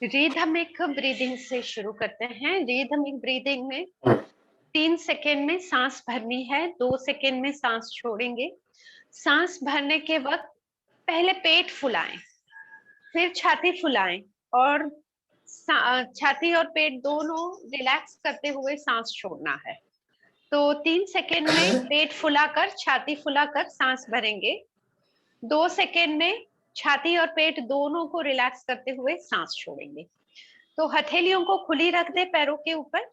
Rhythmic breathing से शुरू करते हैं। रिदमिक ब्रीदिंग में 3 सेकेंड में सांस भरनी है, 2 सेकेंड में सांस छोड़ेंगे। सांस भरने के वक्त पहले पेट फुलाएं, फिर छाती फुलाएं और छाती और पेट दोनों रिलैक्स करते हुए सांस छोड़ना है। तो 3 सेकेंड में पेट फुलाकर छाती फुलाकर सांस भरेंगे। 2 सेकेंड में छाती और पेट दोनों को रिलैक्स करते हुए सांस छोड़ेंगे। तो हथेलियों को खुली रख दे पैरों के ऊपर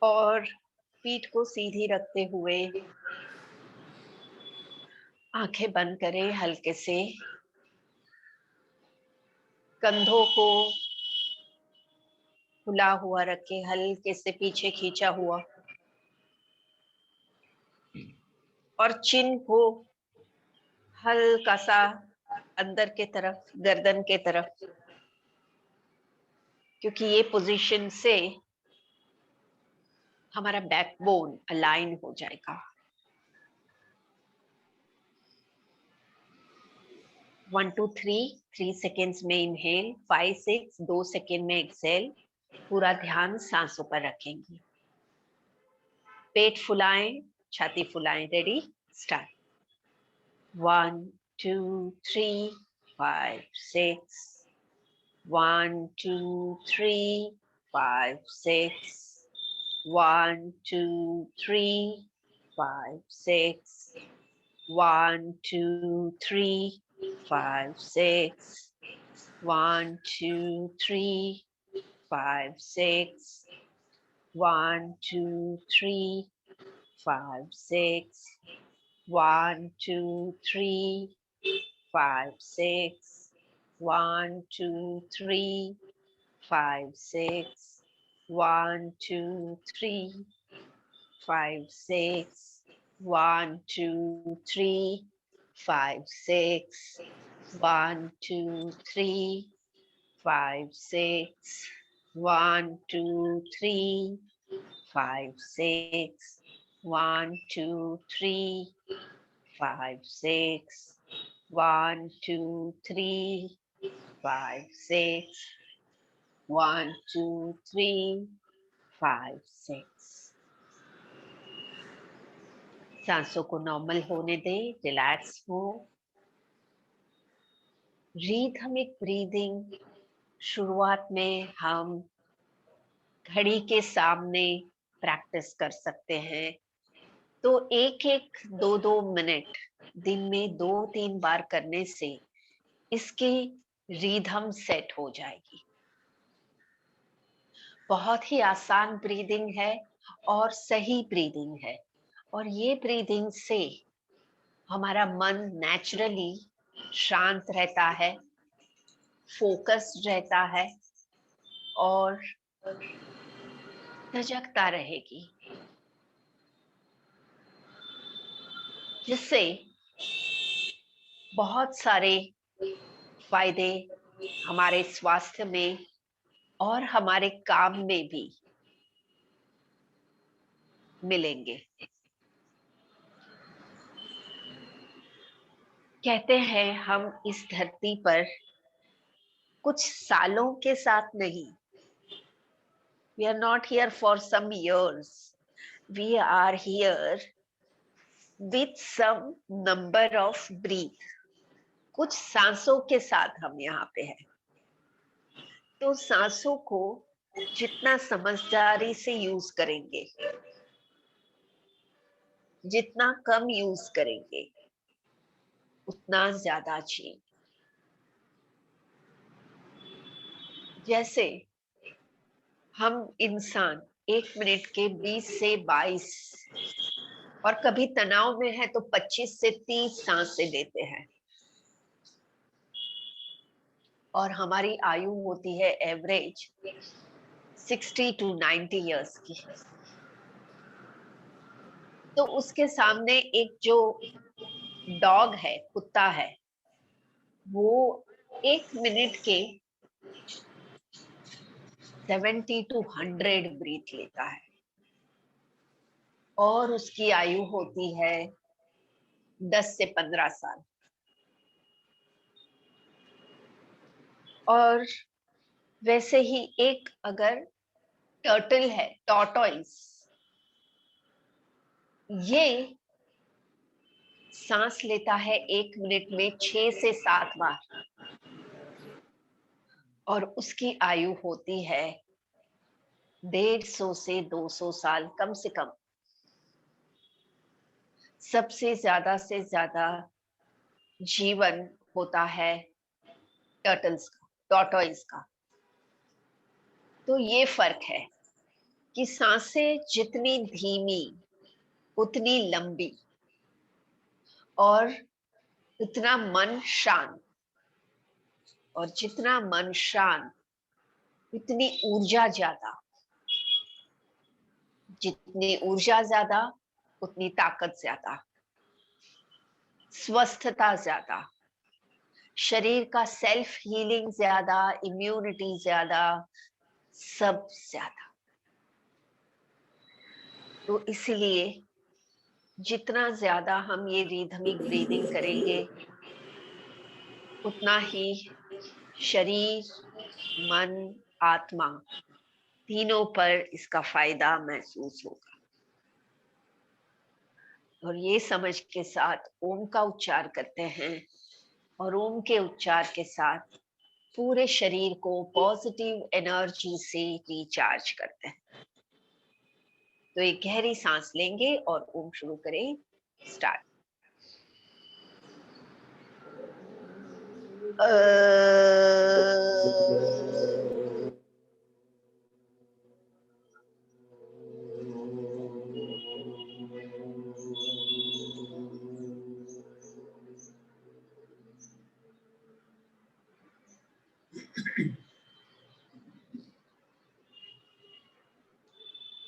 और पीठ को सीधी रखते हुए आंखें बंद करें। हल्के से कंधों को खुला हुआ रखे, हल्के से पीछे खींचा हुआ, और चिन को हल्का सा अंदर के तरफ, गर्दन के तरफ, क्योंकि ये पोजीशन से हमारा बैकबोन अलाइन हो जाएगा। 1 2 3 सेकेंड्स में इनहेल, 5 6 2 सेकेंड में एक्सहेल। पूरा ध्यान सांसों पर रखेंगे। पेट फुलाएं, छाती फुलाएं। Ready, start. 1 2 3 5 6 1 2 3 5 6 1 2 3 5 6 1 2 3 5 6 1 2 3 5 6 1 2 3 5 6 1 2 3 5 6 1 2 3 5 6 1 2 3 5 6 1 2 3 5 6 1 2 3 5 6 1 2 3 5 6 1 2 3 5 6 1 2 3 5 6 1 2 3 5 6। सांसों को नॉर्मल होने दे, रिलैक्स हो। रिदमिक ब्रीदिंग शुरुआत में हम घड़ी के सामने प्रैक्टिस कर सकते हैं। तो 1-1 2-2 मिनट दिन में 2-3 बार करने से इसकी रिदम सेट हो जाएगी। बहुत ही आसान ब्रीदिंग है और सही ब्रीदिंग है, और ये ब्रीदिंग से हमारा मन नेचुरली शांत रहता है, फोकस्ड रहता है और सजगता रहेगी, जिससे बहुत सारे फायदे हमारे स्वास्थ्य में और हमारे काम में भी मिलेंगे। कहते हैं हम इस धरती पर कुछ सालों के साथ नहीं, we are not here for some years, we are here with some number of breath, कुछ सांसों के साथ हम यहाँ पे हैं। तो सांसों को जितना समझदारी से यूज करेंगे, जितना कम यूज करेंगे, उतना ज्यादा चाहिए। जैसे हम इंसान 1 मिनट के 20 से 22 और कभी तनाव में है तो 25 से 30 सांसें लेते हैं, और हमारी आयु होती है एवरेज 60 to 90 इयर्स की। तो उसके सामने एक जो डॉग है, कुत्ता है, वो 1 मिनट के 70 to 100 ब्रीथ लेता है, और उसकी आयु होती है 10 से 15 साल। और वैसे ही एक अगर टर्टल है, टॉर्टोइस, ये सांस लेता है 1 मिनट में 6 से 7 बार और उसकी आयु होती है 150 से 200 साल कम से कम। सबसे ज्यादा से ज्यादा जीवन होता है टर्टल्स का, टॉर्टोइस का। तो ये फर्क है कि सांसें जितनी धीमी उतनी लंबी और उतना मन शांत, और जितना मन शांत उतनी ऊर्जा ज्यादा, जितनी ऊर्जा ज्यादा उतनी ताकत ज्यादा, स्वस्थता ज्यादा, शरीर का सेल्फ हीलिंग ज्यादा, इम्यूनिटी ज्यादा, सब ज्यादा। तो इसलिए जितना ज्यादा हम ये रिदमिक ब्रीदिंग करेंगे उतना ही शरीर, मन, आत्मा तीनों पर इसका फायदा महसूस होगा। और ये समझ के साथ ओम का उच्चार करते हैं और ओम के उच्चार के साथ पूरे शरीर को पॉजिटिव एनर्जी से रिचार्ज करते हैं। तो एक गहरी सांस लेंगे और ओम शुरू करें। स्टार्ट।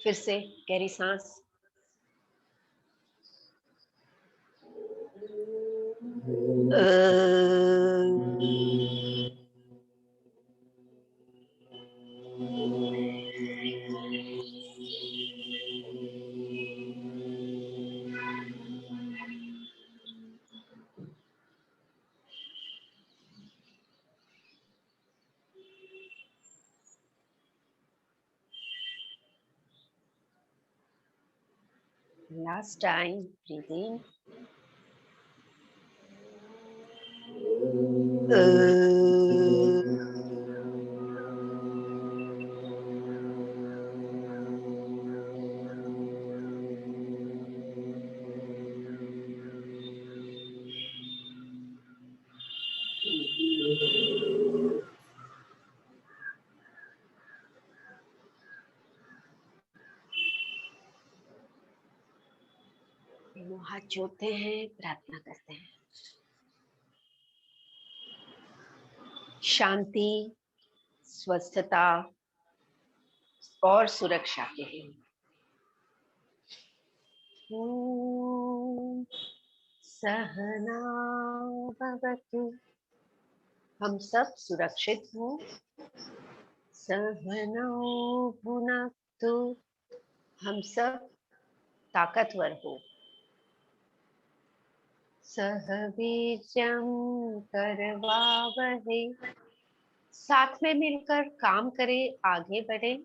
फिर से गहरी सांस। Last time, breathe in. हाथ जोड़ते हैं, प्रार्थना करते हैं। शांति, स्वस्थता और सुरक्षा के लिए। ओम सहना भवतु। हम सब सुरक्षित हो। सहनौ भुनक्तु। हम सब ताकतवर हो। सह वीर्यं करवावहै। साथ में मिलकर काम करें, आगे बढ़े।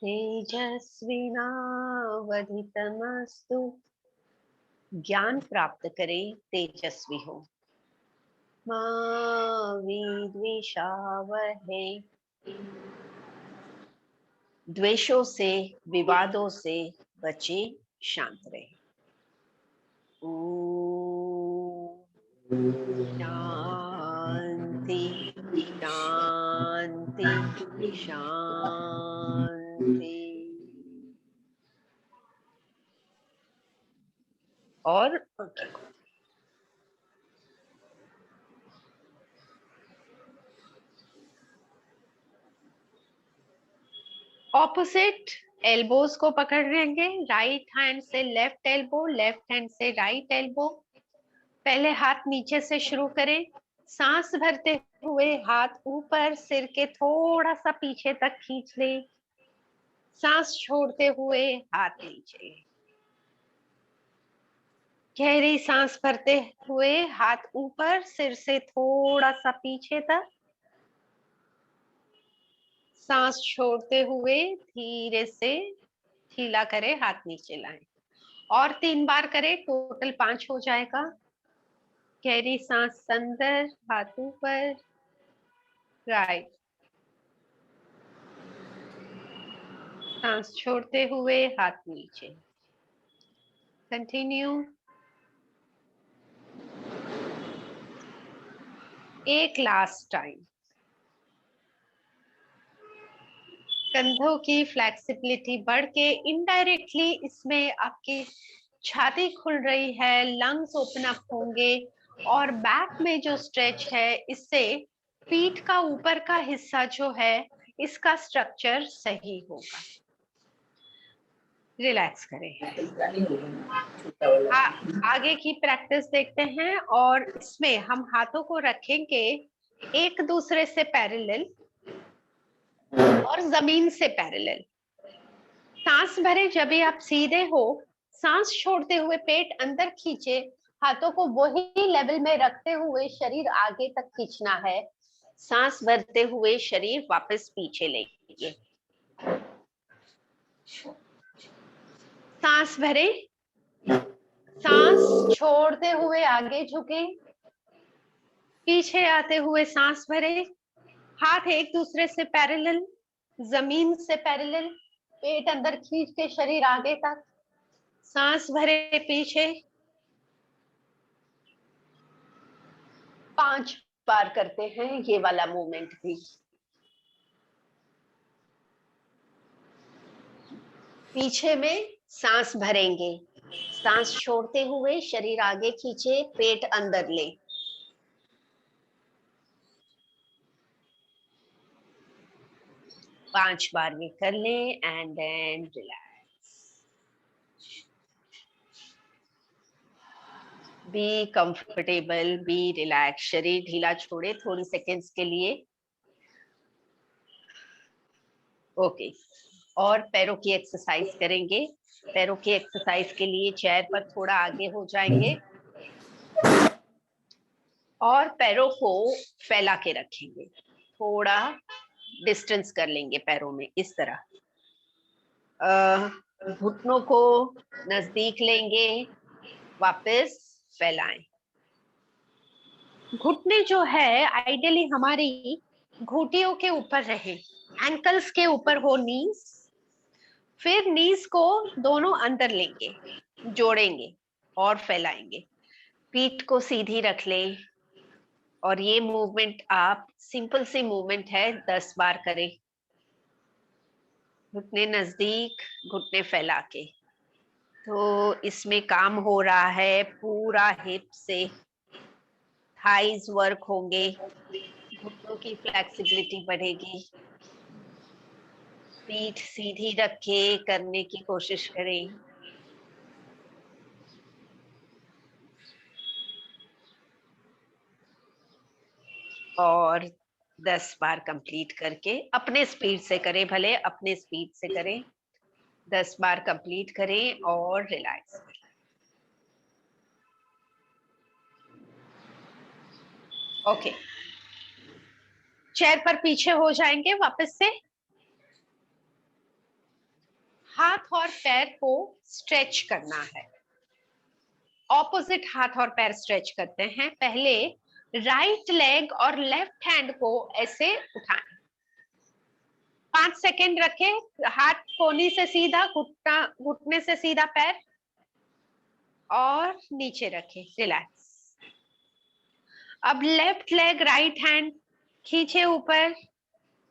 तेजस्विनावधीतमस्तु। ज्ञान प्राप्त करें, तेजस्वी हो। मा विद्विषावहै। द्वेषों से, विवादों से बचे, शांत रहे। शांति शांति शांति। और ऑपोजिट एल्बोज को पकड़ लेंगे। राइट हैंड से लेफ्ट एल्बो, लेफ्ट हैंड से राइट एल्बो। पहले हाथ नीचे से शुरू करें। सांस भरते हुए हाथ ऊपर, सिर के थोड़ा सा पीछे तक खींच लें। सांस छोड़ते हुए हाथ नीचे। गहरी सांस भरते हुए हाथ ऊपर, सिर से थोड़ा सा पीछे तक। सांस छोड़ते हुए धीरे से ढीला करें, हाथ नीचे लाएं और 3 बार करें, टोटल 5 हो जाएगा। गहरी सांस अंदर, हाथ ऊपर, राइट। सांस छोड़ते हुए हाथ नीचे। कंटिन्यू। एक लास्ट टाइम। कंधों की फ्लेक्सिबिलिटी बढ़ के इनडायरेक्टली इसमें आपकी छाती खुल रही है, लंग्स ओपन अप होंगे और बैक में जो स्ट्रेच है इससे पीठ का ऊपर का हिस्सा जो है इसका स्ट्रक्चर सही होगा। रिलैक्स करें। आगे की प्रैक्टिस देखते हैं और इसमें हम हाथों को रखेंगे एक दूसरे से पैरेलल और जमीन से पैरेलल। सांस भरे जब भी आप सीधे हो, सांस छोड़ते हुए पेट अंदर खींचे, हाथों को वही लेवल में रखते हुए शरीर आगे तक खींचना है। सांस भरते हुए शरीर वापस पीछे लेंगे। सांस भरे, सांस छोड़ते हुए आगे झुके, पीछे आते हुए सांस भरे, हाथ एक दूसरे से पैरेलल, जमीन से पैरेलल, पेट अंदर खींच के शरीर आगे तक, सांस भरे पीछे। 5 बार करते हैं ये वाला मूवमेंट भी। पीछे में सांस भरेंगे, सांस छोड़ते हुए शरीर आगे खींचे, पेट अंदर ले। पांच बार ये कर लें and then relax. Be comfortable, be relax. शरीर ढीला छोड़े थोड़ी सेकेंड्स के लिए। ओके, और पैरों की एक्सरसाइज करेंगे। पैरों की एक्सरसाइज के लिए चेयर पर थोड़ा आगे हो जाएंगे और पैरों को फैला के रखेंगे। थोड़ा डिस्टेंस कर लेंगे पैरों में, इस तरह। घुटनों को नजदीक लेंगे, वापस फैलाएं। घुटने जो है आइडियली हमारी घुटियों के ऊपर रहे, एंकल्स के ऊपर हो नीज। फिर नीज को दोनों अंदर लेंगे, जोड़ेंगे और फैलाएंगे। पीठ को सीधी रख लें और ये मूवमेंट आप सिंपल सी मूवमेंट है, 10 बार करें। घुटने नजदीक, घुटने फैला के। तो इसमें काम हो रहा है पूरा हिप से, थाइज वर्क होंगे, घुटनों की फ्लेक्सिबिलिटी बढ़ेगी। पीठ सीधी रख के करने की कोशिश करें। और 10 बार कंप्लीट करके अपने स्पीड से करें, भले अपने स्पीड से करें। 10 बार कंप्लीट करें और रिलैक्स करें। ओके, चेयर पर पीछे हो जाएंगे वापस से। हाथ और पैर को स्ट्रेच करना है। ऑपोजिट हाथ और पैर स्ट्रेच करते हैं। पहले राइट लेग और लेफ्ट हैंड को ऐसे उठाएं। 5 सेकेंड रखें, हाथ कोहनी से सीधा, घुटना घुटने से सीधा पैर, और नीचे रखें, रिलैक्स। अब लेफ्ट लेग राइट हैंड खींचे ऊपर,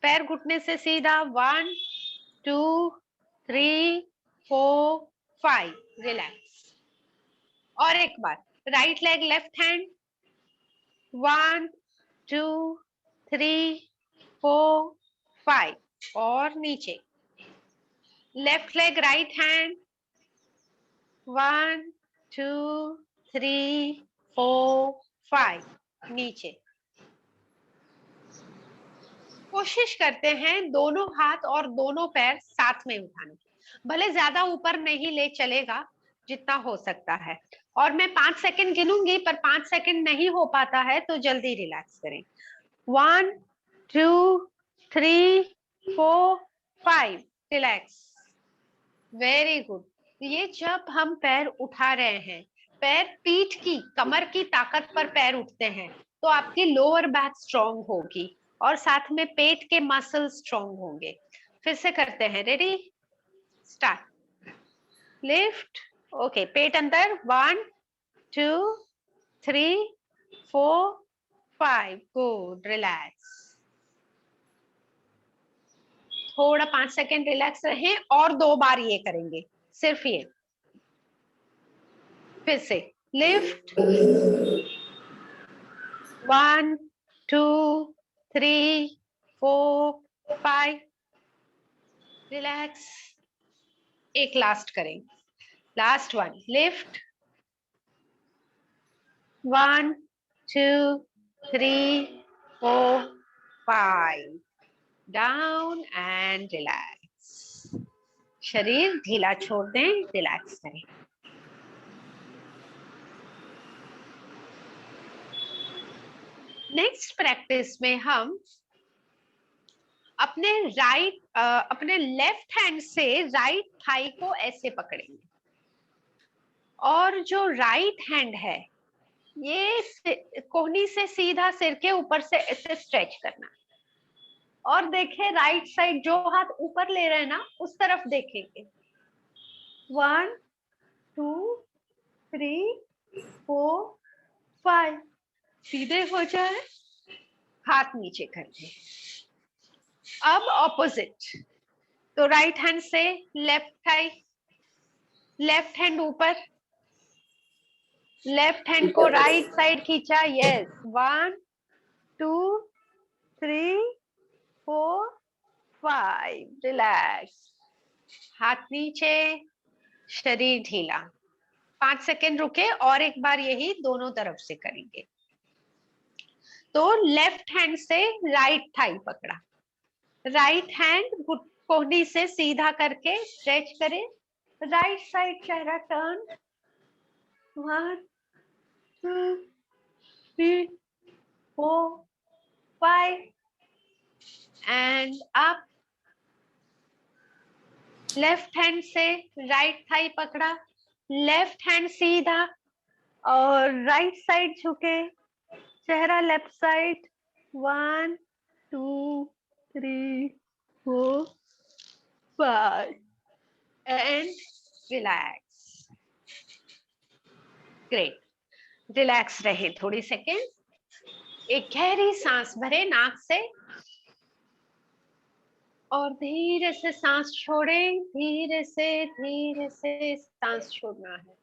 पैर घुटने से सीधा। 1 2 3 4 5, रिलैक्स। और एक बार राइट लेग लेफ्ट हैंड, 1 2 3 4 5, और नीचे। लेफ्ट लेग राइट हैंड, 1 2 3 4 5, नीचे। कोशिश करते हैं दोनों हाथ और दोनों पैर साथ में उठाने की। भले ज्यादा ऊपर नहीं ले, चलेगा जितना हो सकता है। और मैं 5 सेकंड गिनूंगी, पर 5 सेकंड नहीं हो पाता है तो जल्दी रिलैक्स करें। 1 2 3 4 5 रिलैक्स, वेरी गुड। ये जब हम पैर उठा रहे हैं, पैर पीठ की कमर की ताकत पर पैर उठते हैं, तो आपकी लोअर बैक स्ट्रांग होगी और साथ में पेट के मसल स्ट्रांग होंगे। फिर से करते हैं, रेडी स्टार्ट। लिफ्ट, ओके, पेट अंदर, 1 2 3 4 5, गुड, रिलैक्स। थोड़ा 5 सेकेंड रिलैक्स रहें और 2 बार ये करेंगे, सिर्फ ये। फिर से लिफ्ट, 1 2 3 4 5, रिलैक्स। एक लास्ट करें, last one, lift, 1 2 3 4 5, down and relax. शरीर ढीला छोड़ दें, रिलैक्स करें। नेक्स्ट प्रैक्टिस में हम अपने लेफ्ट हैंड से राइट थाई को ऐसे पकड़ेंगे और जो राइट हैंड है ये कोहनी से सीधा सिर के ऊपर से ऐसे स्ट्रेच करना, और देखें राइट साइड, जो हाथ ऊपर ले रहे हैं ना उस तरफ देखेंगे। 1 2 3 4 5, सीधे हो जाए, हाथ नीचे कर दे। अब ऑपोजिट, तो राइट हैंड से लेफ्ट थाई, लेफ्ट हैंड ऊपर, लेफ्ट हैंड को राइट साइड खींचा, यस, 1 2 3 4 5, रिलैक्स, हाथ नीचे, शरीर ढीला। 5 सेकेंड रुके और एक बार यही दोनों तरफ से करेंगे। तो लेफ्ट हैंड से राइट थाई पकड़ा, राइट हैंड कोहनी से सीधा करके स्ट्रेच करें, राइट साइड चेहरा turn, 1 2 3 4 5 and up. Left hand से राइट थाई पकड़ा, लेफ्ट हैंड सीधा और राइट साइड झुके, चेहरा left side, 1 2 3 4 5 and relax. Great, relax रहे थोड़ी सेकेंड। एक गहरी सांस भरे नाक से और धीरे से सांस छोड़ें, धीरे से सांस छोड़ना है,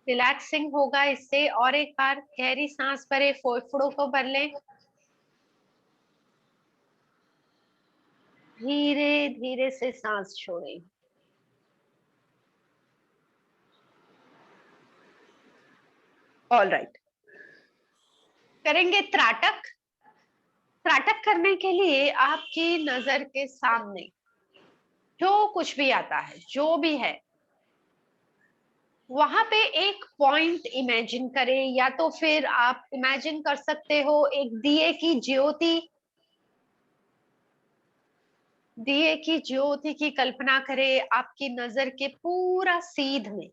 रिलैक्सिंग होगा इससे। और एक बार गहरी सांस भरे, फेफड़ों को भर लें, धीरे धीरे से सांस छोड़ें। ऑल राइट, करेंगे त्राटक। त्राटक करने के लिए आपकी नजर के सामने जो कुछ भी आता है, जो भी है, वहां पे एक पॉइंट इमेजिन करें, या तो फिर आप इमेजिन कर सकते हो एक दिए की ज्योति की कल्पना करें आपकी नजर के पूरा सीध में,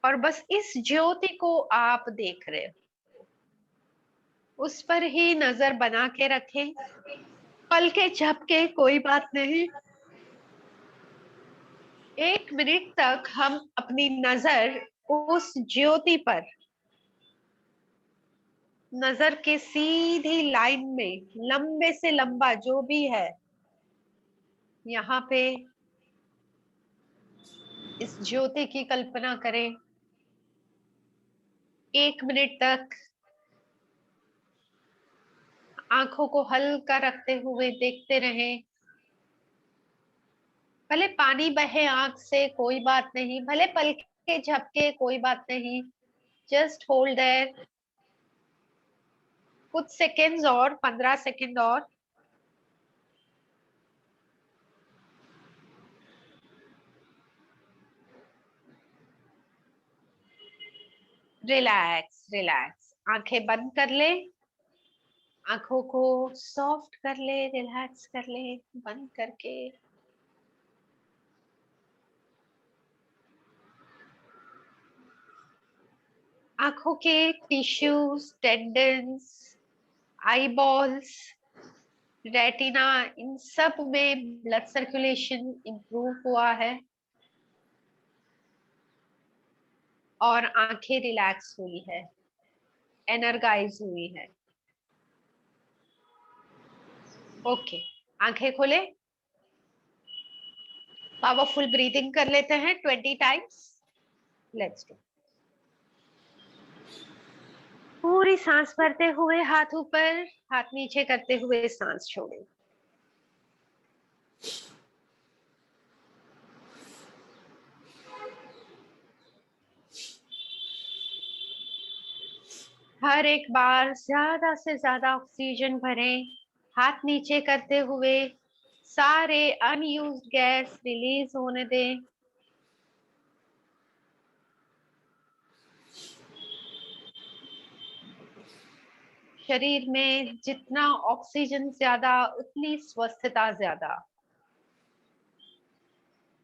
और बस इस ज्योति को आप देख रहे हो, उस पर ही नजर बना के रखें, पलके झपके कोई बात नहीं। 1 मिनट तक हम अपनी नजर उस ज्योति पर, नजर के सीधी लाइन में, लंबे से लंबा जो भी है, यहाँ पे इस ज्योति की कल्पना करें। 1 मिनट तक आंखों को हल्का रखते हुए देखते रहें। भले पानी बहे आंख से कोई बात नहीं, भले पलके झपके कोई बात नहीं, जस्ट होल्ड देयर कुछ सेकेंड्स और, 15 सेकेंड और। रिलैक्स रिलैक्स, आंखें बंद कर ले। आंखों को सॉफ्ट कर ले, रिलैक्स कर ले बंद करके। आंखों के टिश्यूज, टेंडन्स, आईबॉल्स, रेटिना, इन सब में ब्लड सर्कुलेशन इंप्रूव हुआ है और आंखें रिलैक्स हुई है, एनर्गाइज हुई है। ओके, आंखें खोले। पावरफुल ब्रीदिंग कर लेते हैं 20 टाइम्स। Let's do. पूरी सांस भरते हुए हाथ ऊपर, हाथ नीचे करते हुए सांस छोड़े। हर एक बार ज्यादा से ज्यादा ऑक्सीजन भरें, हाथ नीचे करते हुए सारे अनयूज्ड गैस रिलीज होने दें। शरीर में जितना ऑक्सीजन ज्यादा उतनी स्वस्थता ज्यादा।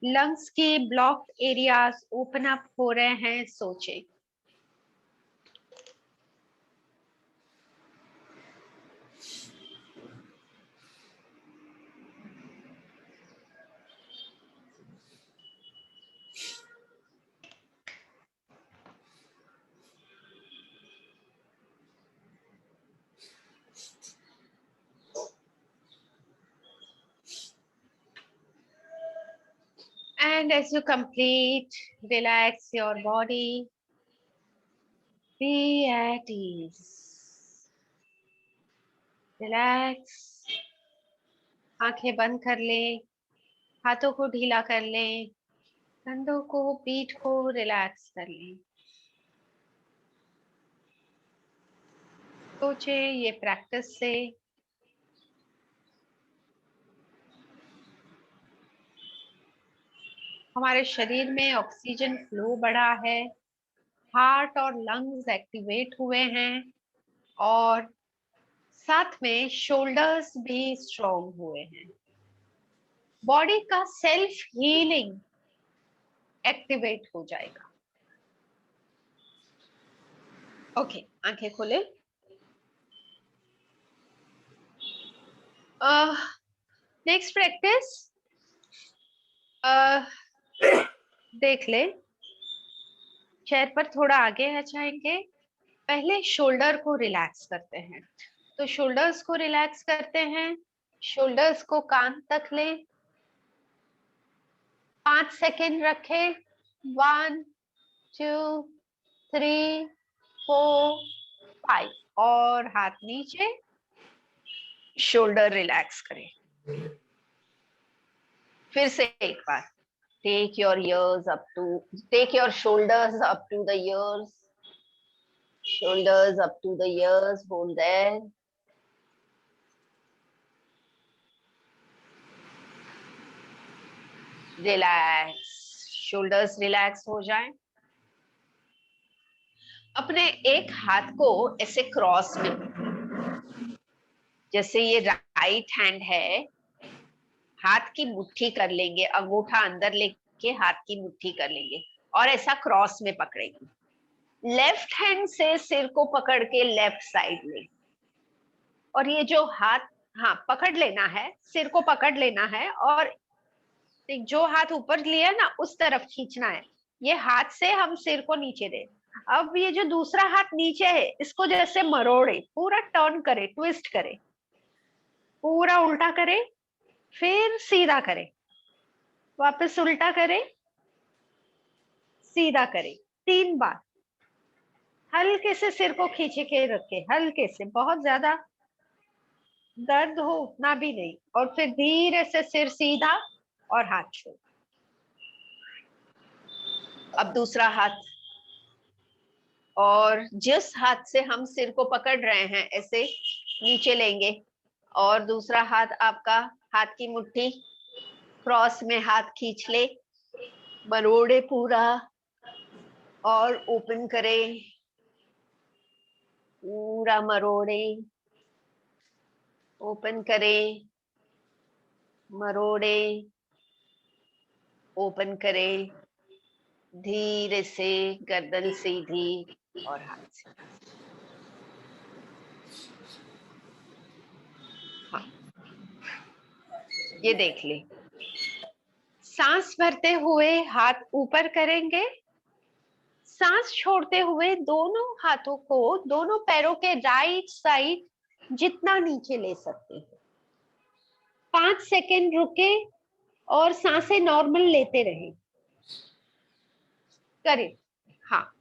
लंग्स की ब्लॉक्ड एरियाज ओपन अप हो रहे हैं, सोचे। And as you complete, relax your body. Be at ease. Relax. आंखें बंद कर लें, हाथों को ढीला कर लें, कंधों को, पीठ को रिलैक्स कर लें। सोचे ये प्रैक्टिस से हमारे शरीर में ऑक्सीजन फ्लो बढ़ा है, हार्ट और लंग्स एक्टिवेट हुए हैं और साथ में शोल्डर्स भी स्ट्रॉन्ग हुए हैं। बॉडी का सेल्फ हीलिंग एक्टिवेट हो जाएगा। ओके, आंखें खोले। नेक्स्ट प्रैक्टिस देख ले, चेयर पर थोड़ा आगे आ जाएंगे। पहले शोल्डर को रिलैक्स करते हैं, तो शोल्डर्स को रिलैक्स करते हैं। शोल्डर्स को कान तक लें, 5 सेकेंड रखें। 1 2 3 4 5 और हाथ नीचे, शोल्डर रिलैक्स करें। फिर से एक बार, take your ears up to, take your shoulders up to the ears, shoulders up to the ears, hold there. Relax, shoulders relax हो जाएं। अपने एक हाथ को ऐसे क्रॉस में, जैसे ये राइट हैंड है, हाथ की मुट्ठी कर लेंगे, अंगूठा अंदर लेके हाथ की मुट्ठी कर लेंगे और ऐसा क्रॉस में पकड़ेंगे। लेफ्ट हैंड से सिर को पकड़ के लेफ्ट साइड में, और ये जो हाथ, हाँ पकड़ लेना है, सिर को पकड़ लेना है और जो हाथ ऊपर लिया ना उस तरफ खींचना है। ये हाथ से हम सिर को नीचे दे। अब ये जो दूसरा हाथ नीचे है, इसको जैसे मरोड़े, पूरा टर्न करे, ट्विस्ट करे, पूरा उल्टा करे, फिर सीधा करे, वापस उल्टा करे, सीधा करे, 3 बार। हल्के से सिर को खींचे के रखे, हल्के से, बहुत ज्यादा दर्द हो उतना भी नहीं, और फिर धीरे से सिर सीधा और हाथ छोड़। अब दूसरा हाथ, और जिस हाथ से हम सिर को पकड़ रहे हैं ऐसे नीचे लेंगे, और दूसरा हाथ आपका हाथ की मुट्ठी क्रॉस में हाथ खींच ले, मरोड़े पूरा और ओपन करे, पूरा मरोड़े ओपन करें, मरोड़े, ओपन करें, धीरे से गर्दन सीधी और हाथ से। हाँ, ये देख ले। सांस भरते हुए हाथ ऊपर करेंगे, सांस छोड़ते हुए दोनों हाथों को दोनों पैरों के राइट साइड जितना नीचे ले सकते हैं। 5 सेकेंड रुके और सांसें नॉर्मल लेते रहें। करें, हाँ,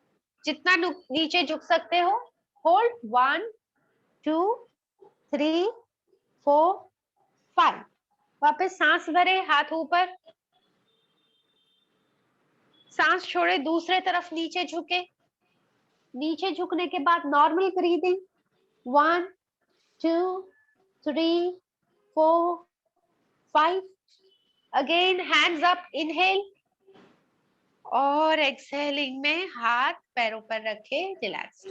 जितना नीचे झुक सकते हो। होल्ड 1 2 3 4 5। वापस सांस भरे, हाथ ऊपर, सांस छोड़े, दूसरे तरफ नीचे झुके। नीचे झुकने के बाद normal breathing, 1 2 3 4 5। Again hands up, inhale और एक्सहेलिंग में हाथ पैरों पर रखे, रिलैक्स।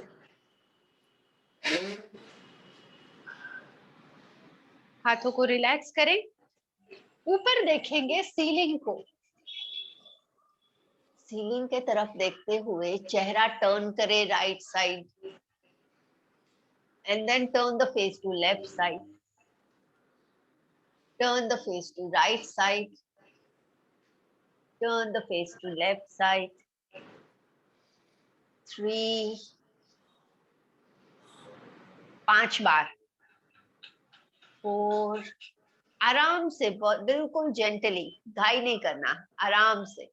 हाथों को रिलैक्स करें, ऊपर देखेंगे सीलिंग को। सीलिंग के तरफ देखते हुए चेहरा टर्न करें right side and then turn the face to left side, turn the face to right side, turn the face to left side. 3 5 बार। 4 आराम से, बिल्कुल जेंटली, घाई नहीं करना, आराम से।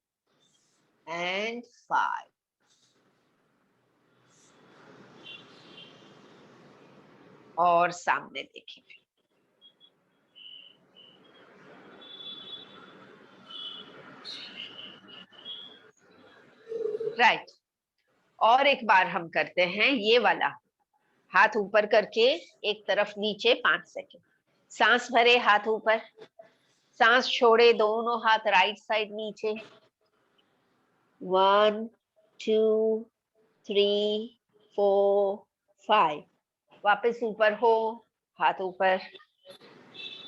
एंड 5। और सामने देखें। राइट, और एक बार हम करते हैं ये वाला। हाथ ऊपर करके एक तरफ नीचे 5 सेकेंड। सांस भरे, हाथ ऊपर, सांस छोड़े, दोनों हाथ राइट साइड नीचे। 1 2 3 4 5। वापस ऊपर हो, हाथ ऊपर,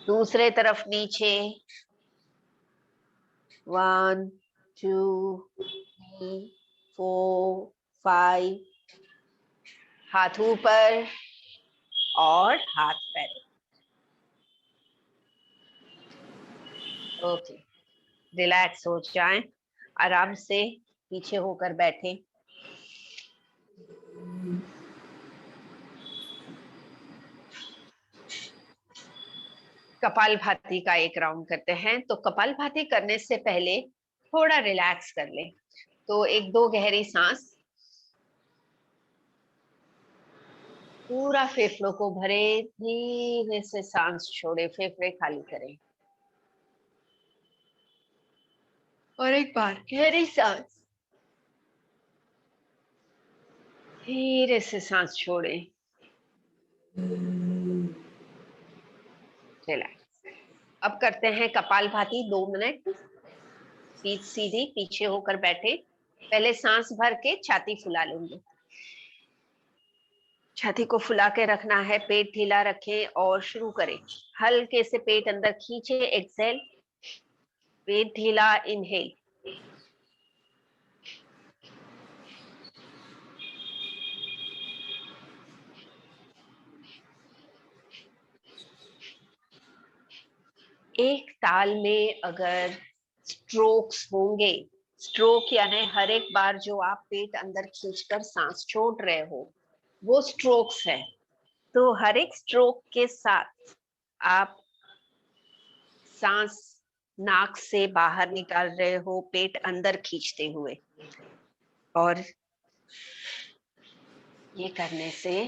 दूसरे तरफ नीचे। 1 2 3 4 5। हाथ ऊपर और हाथ पैर। ओके, रिलैक्स हो जाएं, आराम से पीछे होकर बैठे। कपालभाति का एक राउंड करते हैं। तो कपालभाति करने से पहले थोड़ा रिलैक्स कर लें। तो 1-2 गहरी सांस, पूरा फेफड़ों को भरे, धीरे से सांस छोड़े, फेफड़े खाली करें। और एक बार गहरी सांस, धीरे से सांस छोड़े, रिलैक्स। अब करते हैं कपालभाति 2 मिनट। पीठ सीधी, पीछे होकर बैठे। पहले सांस भर के छाती फुला लेंगे। छाती को फुला के रखना है, पेट ढीला रखें और शुरू करें। हल्के से पेट अंदर खींचे, एक्सहेल, पेट ढीला, इनहेल। एक ताल में अगर स्ट्रोक्स होंगे, स्ट्रोक यानी हर एक बार जो आप पेट अंदर खींचकर सांस छोड़ रहे हो वो स्ट्रोक्स है। तो हर एक स्ट्रोक के साथ आप सांस नाक से बाहर निकाल रहे हो, पेट अंदर खींचते हुए। और ये करने से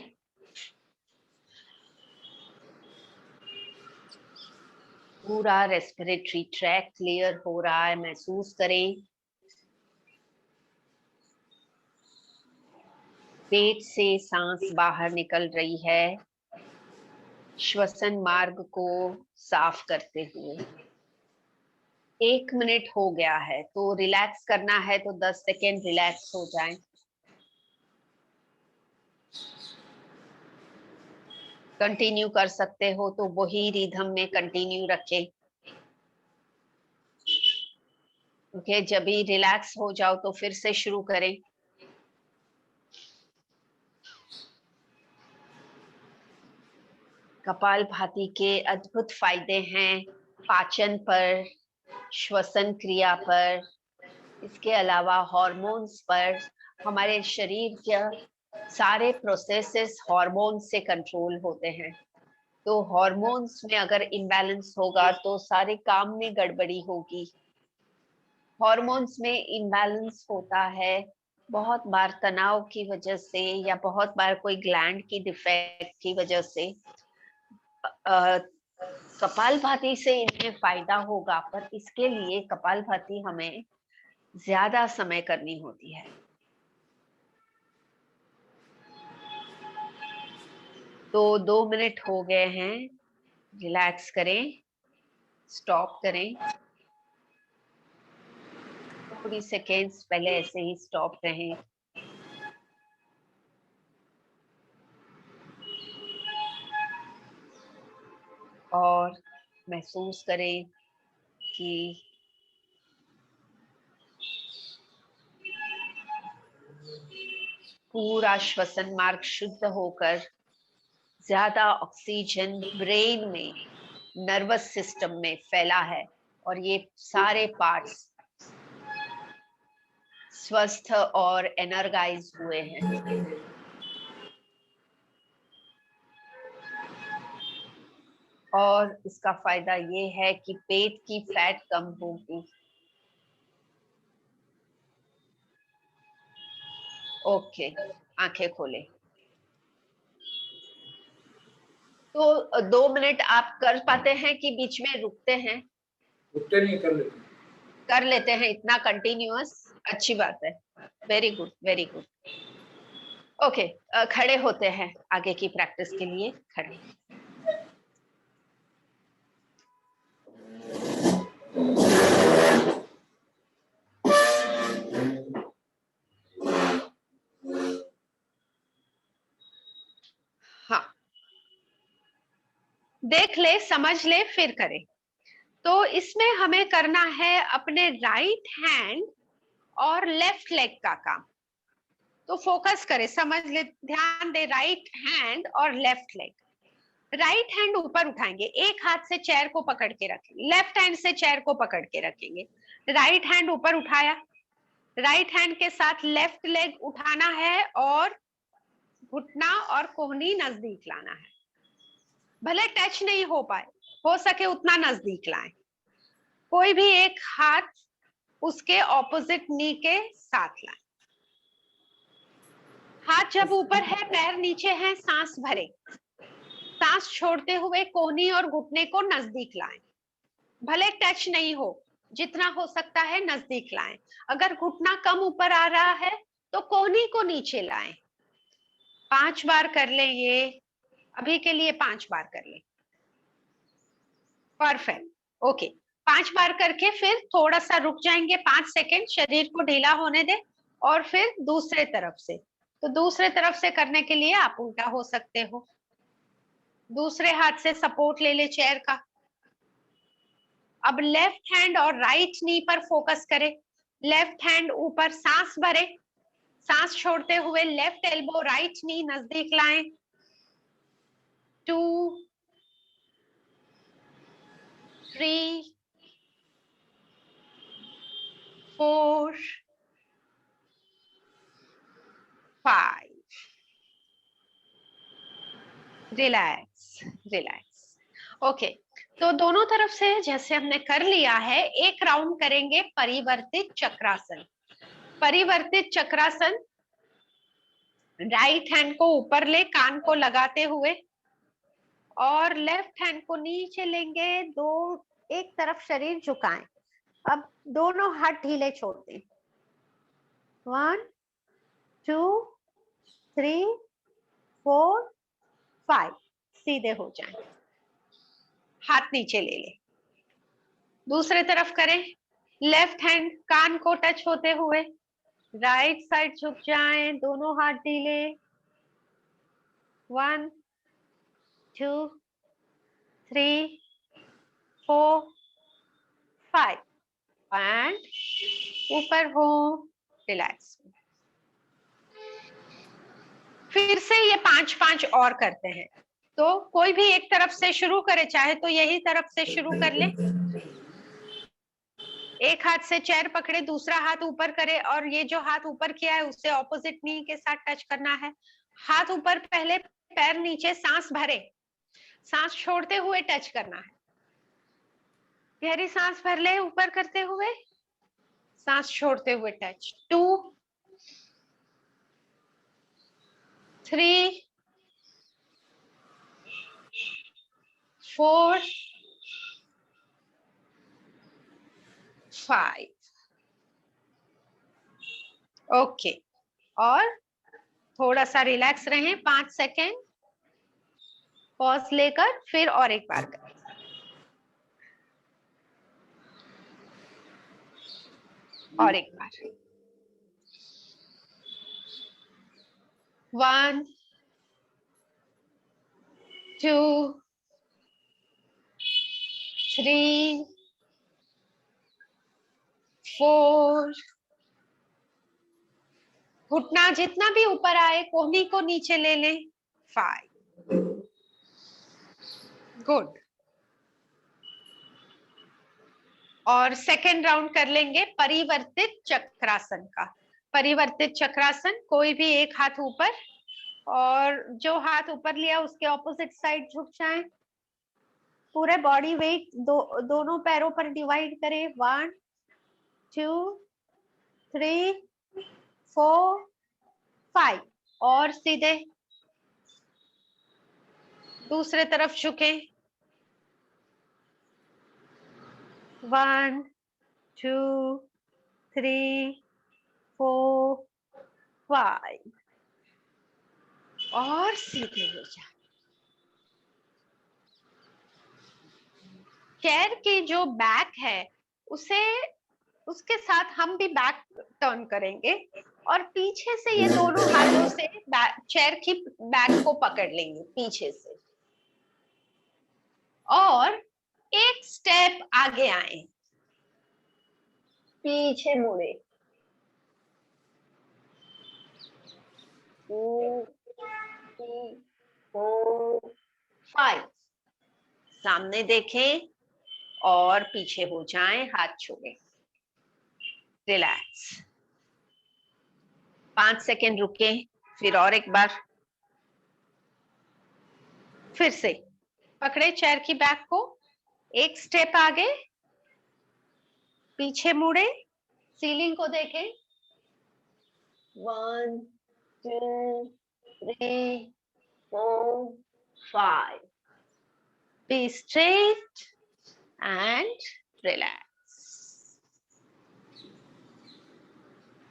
पूरा रेस्पिरेटरी ट्रैक क्लियर हो रहा है, महसूस करें। पेट से सांस बाहर निकल रही है, श्वसन मार्ग को साफ करते हुए। 1 मिनट हो गया है, तो रिलैक्स करना है तो 10 सेकेंड रिलैक्स हो जाएं। कंटिन्यू कर सकते हो तो वही रिदम में कंटिन्यू रखें। ओके, जब भी रिलैक्स हो जाओ तो फिर से शुरू करें। कपालभाति के अद्भुत फायदे हैं पाचन पर, श्वसन क्रिया पर, इसके अलावा हार्मोन्स पर। हमारे शरीर के सारे प्रोसेसेस हार्मोन से कंट्रोल होते हैं, तो हार्मोन्स में अगर इम्बैलेंस होगा तो सारे काम में गड़बड़ी होगी। हार्मोन्स में इम्बैलेंस होता है बहुत बार तनाव की वजह से, या बहुत बार कोई ग्लैंड की डिफेक्ट की वजह से। कपालभाति से इन्हें फायदा होगा, पर इसके लिए कपालभाति हमें ज्यादा समय करनी होती है। तो 2 मिनट हो गए हैं, रिलैक्स करें, स्टॉप करें। थोड़ी सेकेंड्स पहले ऐसे ही स्टॉप रहें। और महसूस करें कि पूरा श्वसन मार्ग शुद्ध होकर ज्यादा ऑक्सीजन ब्रेन में, नर्वस सिस्टम में फैला है, और ये सारे पार्ट्स स्वस्थ और एनर्गाइज हुए हैं। और इसका फायदा ये है कि पेट की फैट कम होगी। ओके, आंखें खोले। तो 2 मिनट आप कर पाते हैं कि बीच में रुकते हैं? रुकते नहीं, कर लेते हैं इतना कंटिन्यूअस। अच्छी बात है, very good very good. Okay, खड़े होते हैं आगे की प्रैक्टिस के लिए। खड़े। हाँ, देख ले, समझ ले, फिर करें। तो इसमें हमें करना है अपने राइट हैंड और लेफ्ट लेग का काम। तो फोकस करें, समझ ले, ध्यान दे। राइट हैंड और लेफ्ट लेग। राइट हैंड ऊपर उठाएंगे, एक हाथ से चेयर को पकड़ के रखेंगे, लेफ्ट हैंड से चेयर को पकड़ के रखेंगे। राइट हैंड ऊपर उठाया, राइट हैंड के साथ लेफ्ट लेग उठाना है और घुटना और कोहनी नजदीक लाना है। भले टच नहीं हो पाए, हो सके उतना नजदीक लाएं। कोई भी एक हाथ उसके ऑपोजिट नी के साथ लाएं। हाथ जब ऊपर है, पैर नीचे है, सांस भरे। सांस छोड़ते हुए कोहनी और घुटने को नजदीक लाएं। भले टच नहीं हो, जितना हो सकता है नजदीक लाएं। अगर घुटना कम ऊपर आ रहा है तो कोहनी को नीचे लाएं। 5 बार कर लें ये। अभी के लिए 5 बार कर लें। Perfect, okay. 5 बार करके फिर थोड़ा सा रुक जाएंगे, 5 सेकेंड, शरीर को ढीला होने दे। और फिर दूसरे तरफ से, तो दूसरे तरफ से करने के लिए आप उल्टा हो सकते हो। दूसरे हाथ से सपोर्ट ले ले चेयर का। अब लेफ्ट हैंड और राइट नी पर फोकस करें। लेफ्ट हैंड ऊपर, सांस भरे। सांस छोड़ते हुए लेफ्ट एल्बो राइट नी नजदीक लाएं। 2 3 4 5। Relax relax. ओके, तो दोनों तरफ से जैसे हमने कर लिया है, एक राउंड करेंगे परिवर्तित चक्रासन। परिवर्तित चक्रासन, राइट हैंड को ऊपर ले कान को लगाते हुए, और लेफ्ट हैंड को नीचे लेंगे। एक तरफ शरीर झुकाएं। अब दोनों हाथ ढीले छोड़ दें। 1 2 3 4 5। सीधे हो जाएं, हाथ नीचे ले ले। दूसरे तरफ करें। लेफ्ट हैंड कान को टच होते हुए, राइट साइड झुक जाएं, दोनों हाथ ढीले। 1 2 3 4 5 एंड ऊपर हो, रिलैक्स। फिर से ये 5-5 और करते हैं। तो कोई भी एक तरफ से शुरू करे, चाहे तो यही तरफ से शुरू कर ले। एक हाथ से चेयर पकड़े, दूसरा हाथ ऊपर करे और ये जो हाथ ऊपर किया है उससे ऑपोजिट नी के साथ टच करना है। हाथ ऊपर, पहले पैर नीचे, सांस भरे, सांस छोड़ते हुए टच करना है। गहरी सांस भर ले ऊपर करते हुए, सांस छोड़ते हुए टच। 2 3 4 5। ओके, और थोड़ा सा रिलैक्स रहें, 5 सेकेंड पॉज लेकर फिर और एक बार करें। और एक बार। 1 2 3 4। घुटना जितना भी ऊपर आए, कोहनी को नीचे ले लें। 5। गुड। और सेकेंड राउंड कर लेंगे परिवर्तित चक्रासन का। परिवर्तित चक्रासन, कोई भी एक हाथ ऊपर और जो हाथ ऊपर लिया उसके ऑपोजिट साइड झुक जाएं। पूरे बॉडी वेट दोनों पैरों पर डिवाइड करें। 1 2 3 4 5। और सीधे दूसरे तरफ झुके। 1 2 3 4 5। और सीधे हो जाए। चेयर की जो बैक है उसे, उसके साथ हम भी बैक टर्न करेंगे और पीछे से ये दोनों हाथों से चेयर की बैक को पकड़ लेंगे पीछे से और एक स्टेप आगे आए, पीछे मुड़े। 2 3 4 5। सामने देखें और पीछे हो जाएं, हाथ छोड़ें। रिलैक्स। 5 सेकेंड रुके, फिर और एक बार। फिर से पकड़े चेयर की बैक को, एक स्टेप आगे, पीछे मुड़े, सीलिंग को देखें। 1 2 3 4 5। Be straight and relax.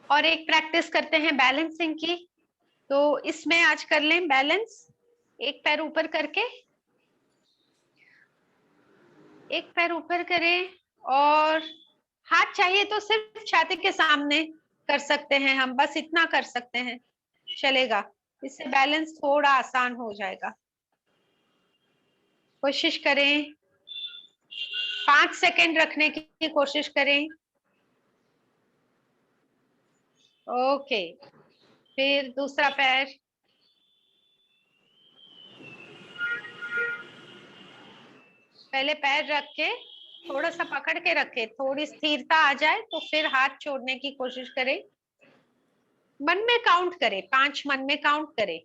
और एक प्रैक्टिस करते हैं बैलेंसिंग की। तो इसमें आज कर लें बैलेंस। एक पैर ऊपर करके, एक पैर ऊपर करें और हाथ चाहिए तो सिर्फ छाती के सामने कर सकते हैं, हम बस इतना कर सकते हैं, चलेगा। इससे बैलेंस थोड़ा आसान हो जाएगा। कोशिश करें, 5 सेकेंड रखने की कोशिश करें। ओके, फिर दूसरा पैर। पहले पैर रख के थोड़ा सा पकड़ के रखे, थोड़ी स्थिरता आ जाए तो फिर हाथ छोड़ने की कोशिश करें। मन में काउंट करें, 5 मन में काउंट करें।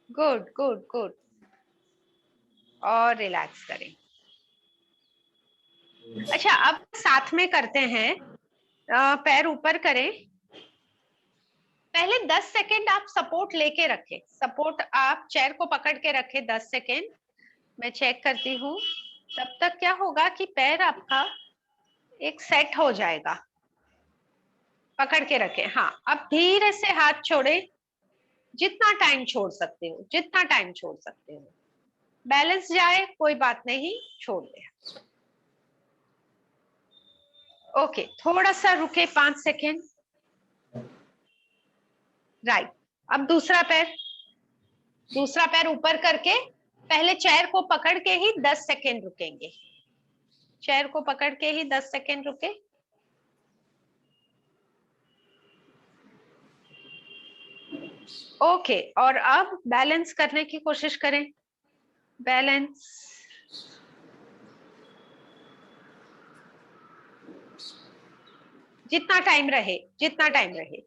Good good good. और रिलैक्स करें। अच्छा, अब साथ में करते हैं। पैर ऊपर करें। पहले 10 सेकेंड आप सपोर्ट लेके रखें। सपोर्ट आप चेयर को पकड़ के रखें 10 सेकेंड। मैं चेक करती हूँ। तब तक क्या होगा कि पैर आपका एक सेट हो जाएगा। पकड़ के रखें। हाँ, अब धीरे से हाथ छोड़े, जितना टाइम छोड़ सकते हो, जितना टाइम छोड़ सकते हो। बैलेंस जाए कोई बात नहीं, छोड़ दे। ओके, थोड़ा सा रुके, 5 सेकेंड। राइट। अब दूसरा पैर ऊपर करके पहले चेयर को पकड़ के ही 10 सेकेंड रुकेंगे, चेयर को पकड़ के ही 10 सेकेंड रुके। ओके, और अब बैलेंस करने की कोशिश करें, बैलेंस। जितना टाइम रहे, जितना टाइम रहे।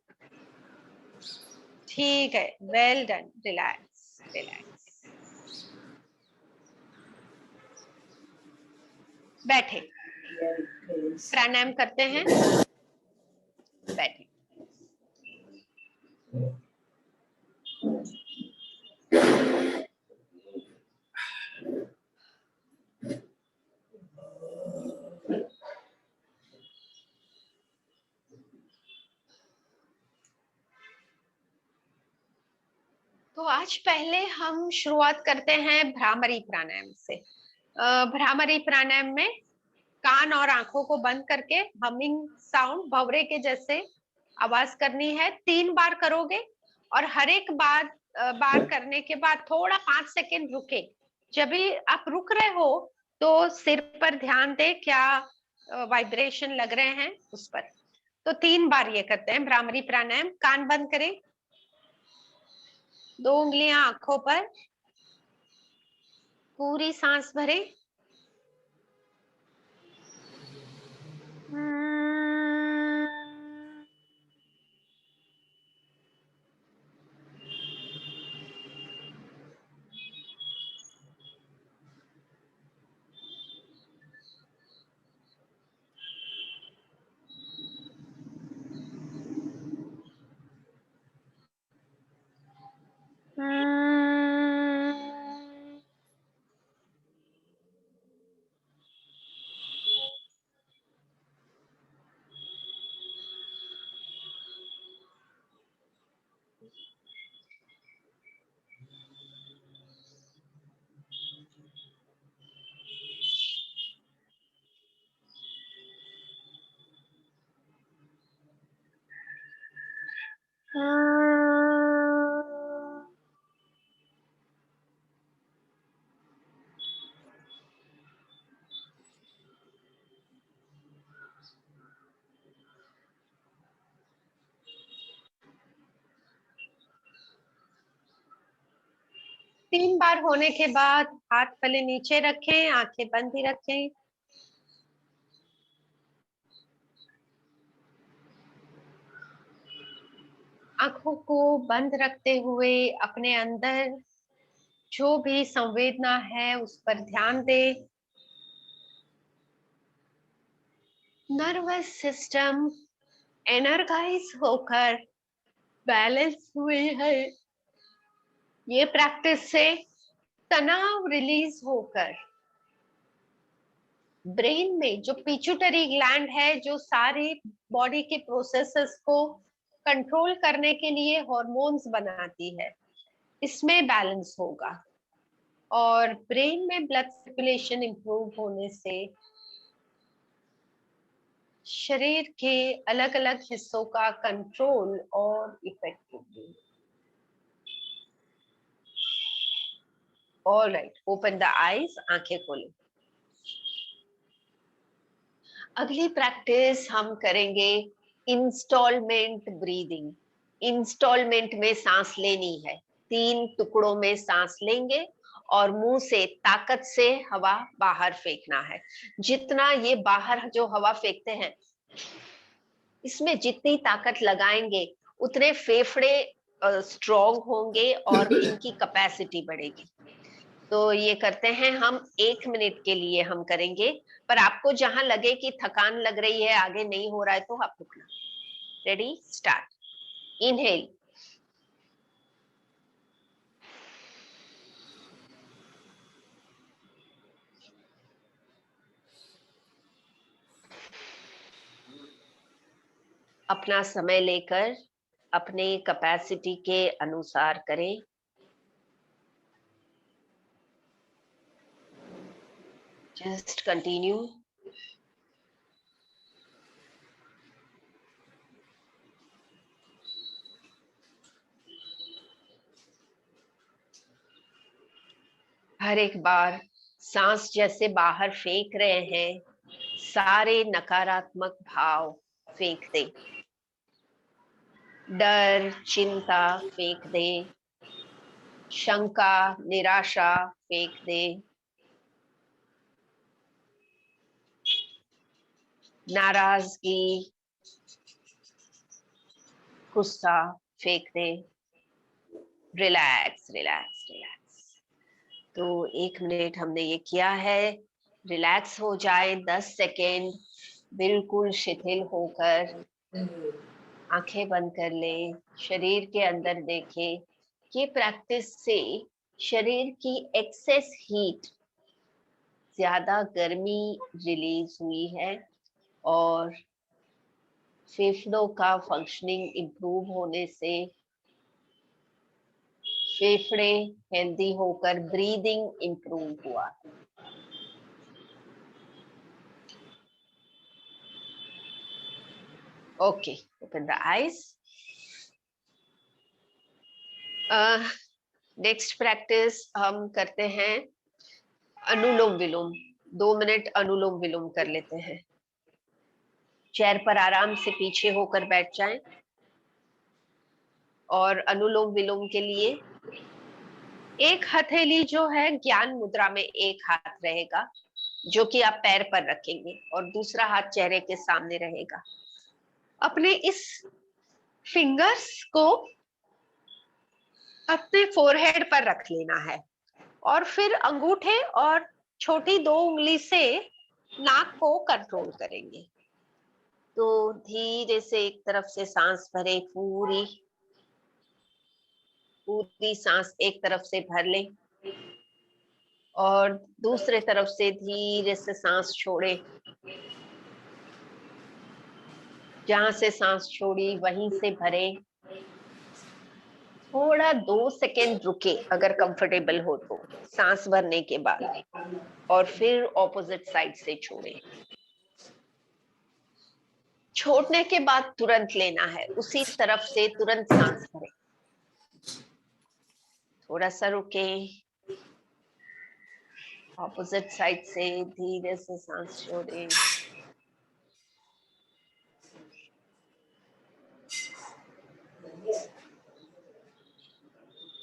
ठीक है, वेल डन, रिलैक्स रिलैक्स। बैठे, प्राणायाम करते हैं, बैठे। तो आज पहले हम शुरुआत करते हैं भ्रामरी प्राणायाम से। भ्रामरी प्राणायाम में कान और आंखों को बंद करके हमिंग साउंड, भंवरे के जैसे आवाज करनी है। 3 बार करोगे और हर एक बार करने के बाद थोड़ा 5 सेकेंड रुके। जब भी आप रुक रहे हो तो सिर पर ध्यान दे, क्या वाइब्रेशन लग रहे हैं उस पर। तो 3 बार ये करते हैं भ्रामरी प्राणायाम। कान बंद करें, 2 उंगलियां आंखों पर, पूरी सांस भरें। तीन बार होने के बाद हाथ पहले नीचे रखें, आंखें बंद ही रखें। आंखों को बंद रखते हुए अपने अंदर जो भी संवेदना है उस पर ध्यान दें। नर्वस सिस्टम एनर्जाइज होकर बैलेंस हुए है। ये प्रैक्टिस से तनाव रिलीज होकर ब्रेन में जो पिट्यूटरी ग्लैंड है, जो सारी बॉडी के प्रोसेसेस को कंट्रोल करने के लिए हार्मोन्स बनाती है, इसमें बैलेंस होगा। और ब्रेन में ब्लड सर्कुलेशन इंप्रूव होने से शरीर के अलग अलग हिस्सों का कंट्रोल और इफेक्ट होगी। All right, open the eyes, आंखें खोलें। अगली प्रैक्टिस हम करेंगे इंस्टॉलमेंट ब्रीदिंग। इंस्टॉलमेंट में सांस लेनी है, 3 टुकड़ों में सांस लेंगे और मुंह से ताकत से हवा बाहर फेंकना है। जितना ये बाहर जो हवा फेंकते हैं, इसमें जितनी ताकत लगाएंगे उतने फेफड़े स्ट्रॉन्ग होंगे और इनकी कैपेसिटी बढ़ेगी। तो ये करते हैं हम 1 मिनट के लिए हम करेंगे, पर आपको जहां लगे कि थकान लग रही है, आगे नहीं हो रहा है, तो आप रुकना। Ready, start. इनहेल, अपना समय लेकर अपने कैपेसिटी के अनुसार करें। Just continue. हर एक बार सांस जैसे बाहर फेंक रहे हैं, सारे नकारात्मक भाव फेंक दे, डर, चिंता फेंक दे, शंका, निराशा फेंक दे, नाराजगी, गुस्सा फेंक दे। Relax relax relax. तो 1 मिनट हमने ये किया है, रिलैक्स हो जाए 10 सेकेंड, बिल्कुल शिथिल होकर आंखें बंद कर ले, शरीर के अंदर देखे। ये प्रैक्टिस से शरीर की एक्सेस हीट, ज्यादा गर्मी रिलीज हुई है और फेफड़ों का फंक्शनिंग इंप्रूव होने से फेफड़े हेल्दी होकर ब्रीदिंग इंप्रूव हुआ। Okay, open the eyes. Next practice हम करते हैं अनुलोम विलोम। 2 मिनट अनुलोम विलोम कर लेते हैं। चेयर पर आराम से पीछे होकर बैठ जाएं और अनुलोम विलोम के लिए एक हथेली जो है ज्ञान मुद्रा में एक हाथ रहेगा, जो कि आप पैर पर रखेंगे, और दूसरा हाथ चेहरे के सामने रहेगा। अपने इस फिंगर्स को अपने फोरहेड पर रख लेना है और फिर अंगूठे और छोटी 2 उंगली से नाक को कंट्रोल करेंगे। तो धीरे से एक तरफ से सांस भरे, पूरी सांस एक तरफ से भर लें और दूसरे तरफ से धीरे से सांस छोड़े। जहां से सांस छोड़ी वहीं से भरे। थोड़ा 2 सेकेंड रुके अगर कंफर्टेबल हो तो सांस भरने के बाद, और फिर ऑपोजिट साइड से छोड़े। छोड़ने के बाद तुरंत लेना है, उसी तरफ से तुरंत सांस भरें। थोड़ा सा रुके, ऑपोजिट साइड से धीरे से सांस छोड़े।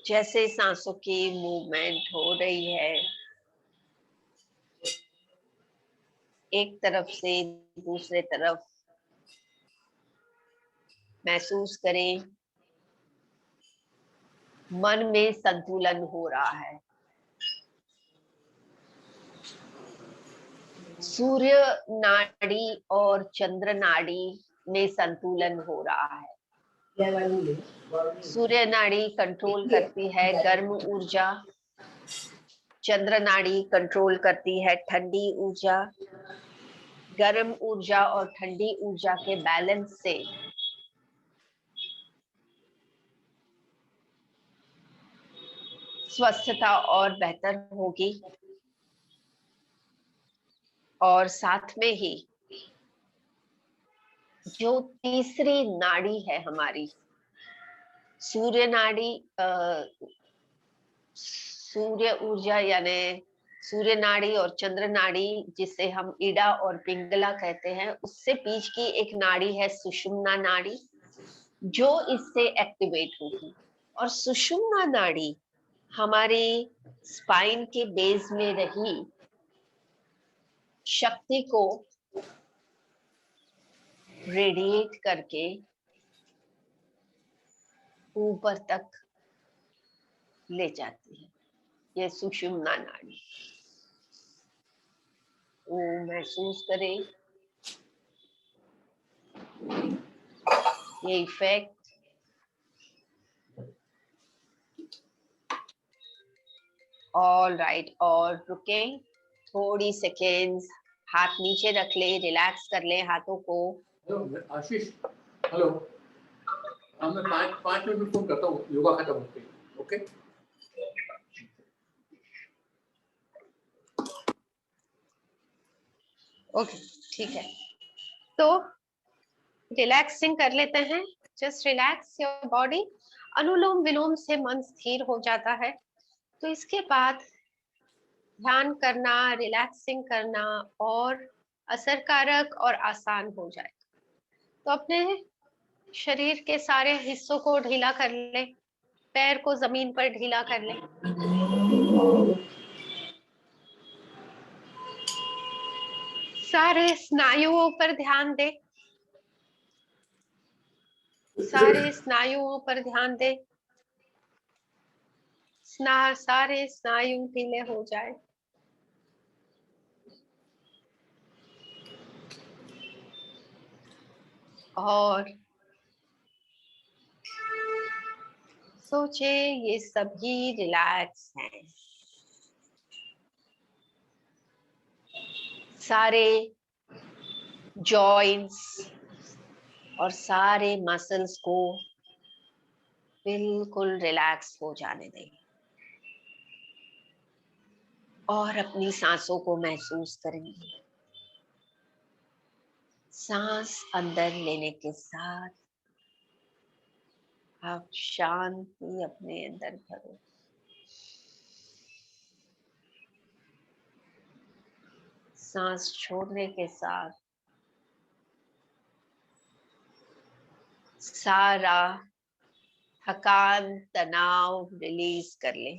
जैसे सांसों की मूवमेंट हो रही है, एक तरफ से दूसरे तरफ महसूस करें। मन में संतुलन हो रहा है। सूर्य नाड़ी और चंद्र नाड़ी में संतुलन हो रहा है। सूर्य नाड़ी कंट्रोल करती है गर्म ऊर्जा, चंद्र नाड़ी कंट्रोल करती है ठंडी ऊर्जा। गर्म ऊर्जा और ठंडी ऊर्जा के बैलेंस से स्वस्थता और बेहतर होगी, और साथ में ही जो तीसरी नाड़ी है हमारी, सूर्य नाड़ी, सूर्य ऊर्जा यानी सूर्य नाड़ी और चंद्र नाड़ी, जिसे हम इडा और पिंगला कहते हैं, उससे बीच की एक नाड़ी है सुषुम्ना नाड़ी, जो इससे एक्टिवेट होगी। और सुषुम्ना नाड़ी हमारी स्पाइन के बेस में रही शक्ति को रेडिएट करके ऊपर तक ले जाती है। ये सुषुम्ना नाड़ी। वो महसूस करें ये इफेक्ट। ऑल राइट, और रुके थोड़ी सेकेंड्स, हाथ नीचे रख ले, रिलैक्स कर ले हाथों को। आशीष, हेलो, मैं 5 मिनट में फोन करता हूँ, योगा खत्म होते ही। ओके, ओके, ठीक है। तो रिलैक्सिंग कर लेते हैं। Just relax your body. Anulom Vilom से मन स्थिर हो जाता है। तो इसके बाद ध्यान करना, रिलैक्सिंग करना और असरकारक और आसान हो जाए। तो अपने शरीर के सारे हिस्सों को ढीला कर ले, पैर को जमीन पर ढीला कर ले। सारे स्नायुओं पर ध्यान दे, सारे स्नायुओं पर ध्यान दे। सारे स्नायु ढीले हो जाए। और सोचे ये सभी रिलैक्स हैं। सारे जॉइंट्स और सारे मसल्स को बिल्कुल रिलैक्स हो जाने दें और अपनी सांसों को महसूस करेंगे। सांस अंदर लेने के साथ आप शांति अपने अंदर भरो। सांस छोड़ने के साथ सारा थकान, तनाव रिलीज कर ले।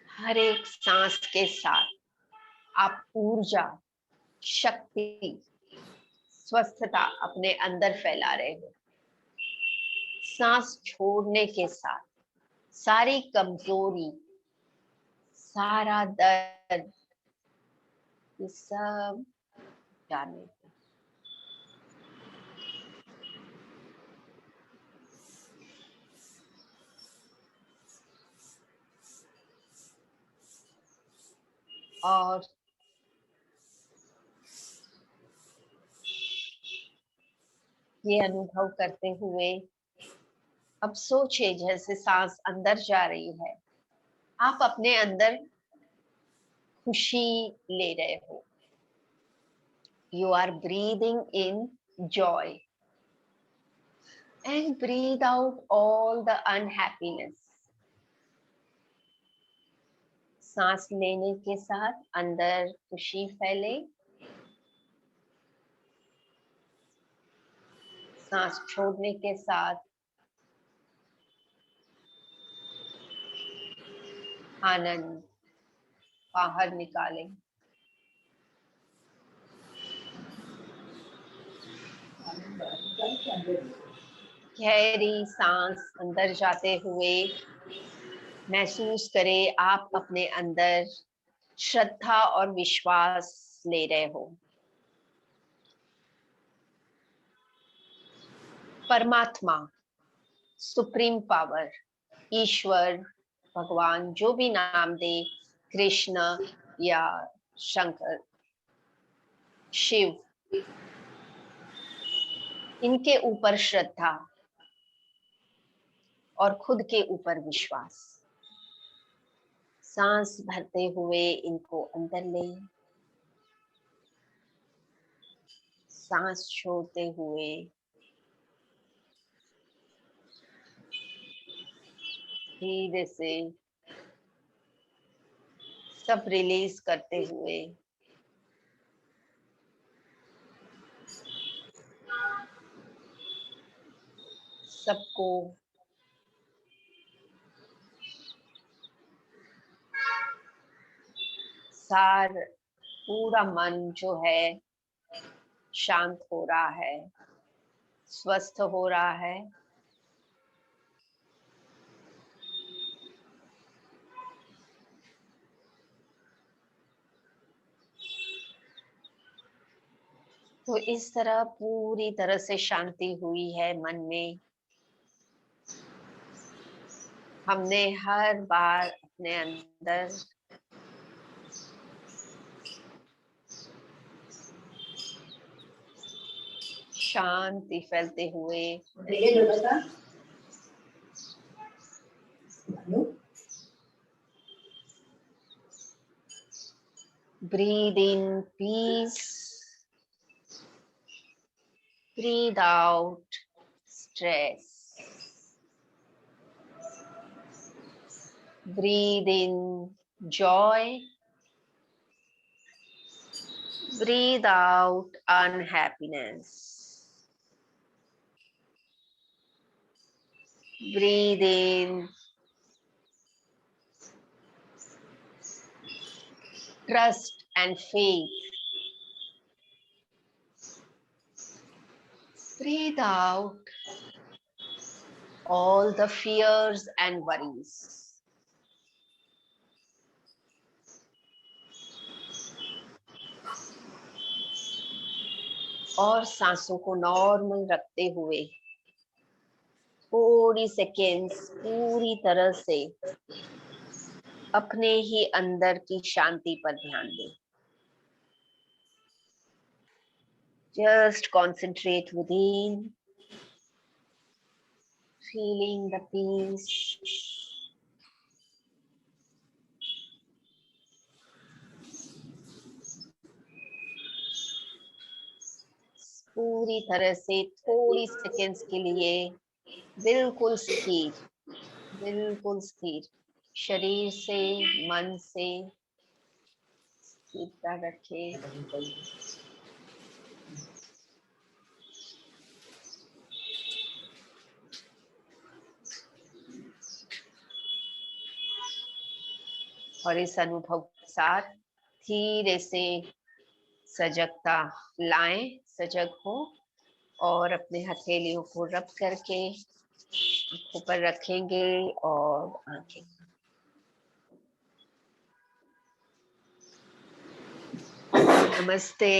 हर एक सांस के साथ आप ऊर्जा, शक्ति, स्वस्थता अपने अंदर फैला रहे हो। सांस छोड़ने के साथ सारी कमजोरी, सारा दर्द, ये सब जाने दो। और ये अनुभव करते हुए अब सोचे जैसे सांस अंदर जा रही है, आप अपने अंदर खुशी ले रहे हो। You are breathing in joy and breathe out all the unhappiness. सांस लेने के साथ अंदर खुशी फैले, सांस छोड़ने के साथ आनंद बाहर निकालें। गहरी सांस अंदर जाते हुए महसूस करें आप अपने अंदर श्रद्धा और विश्वास ले रहे हो। परमात्मा, सुप्रीम पावर, ईश्वर, भगवान, जो भी नाम दे, कृष्ण या शंकर, शिव, इनके ऊपर श्रद्धा और खुद के ऊपर विश्वास। सांस भरते हुए इनको अंदर ले, सांस छोड़ते हुए धीरे से सब रिलीज करते हुए सबको पूरा मन जो है शांत हो रहा है, स्वस्थ हो रहा है। तो इस तरह पूरी तरह से शांति हुई है मन में। हमने हर बार अपने अंदर शांति फैलते हुए breathe in peace, breathe out stress, Breathe in joy. Breathe out unhappiness. Breathe in trust and faith. Breathe out all the fears and worries. और सांसों को नॉर्मल रखते हुए थोड़ी सेकेंड्स पूरी तरह से अपने ही अंदर की शांति पर ध्यान दें. Just concentrate within, feeling the peace. पूरी तरह से थोड़ी सेकेंड्स के लिए बिल्कुल स्थिर, बिल्कुल स्थिर शरीर से मन से स्थिरता रखें. और इस अनुभव के साथ धीरे से सजगता लाएं, सजग हो और अपने हथेलियों को रब करके आंखों पर रखेंगे और आंखें. नमस्ते.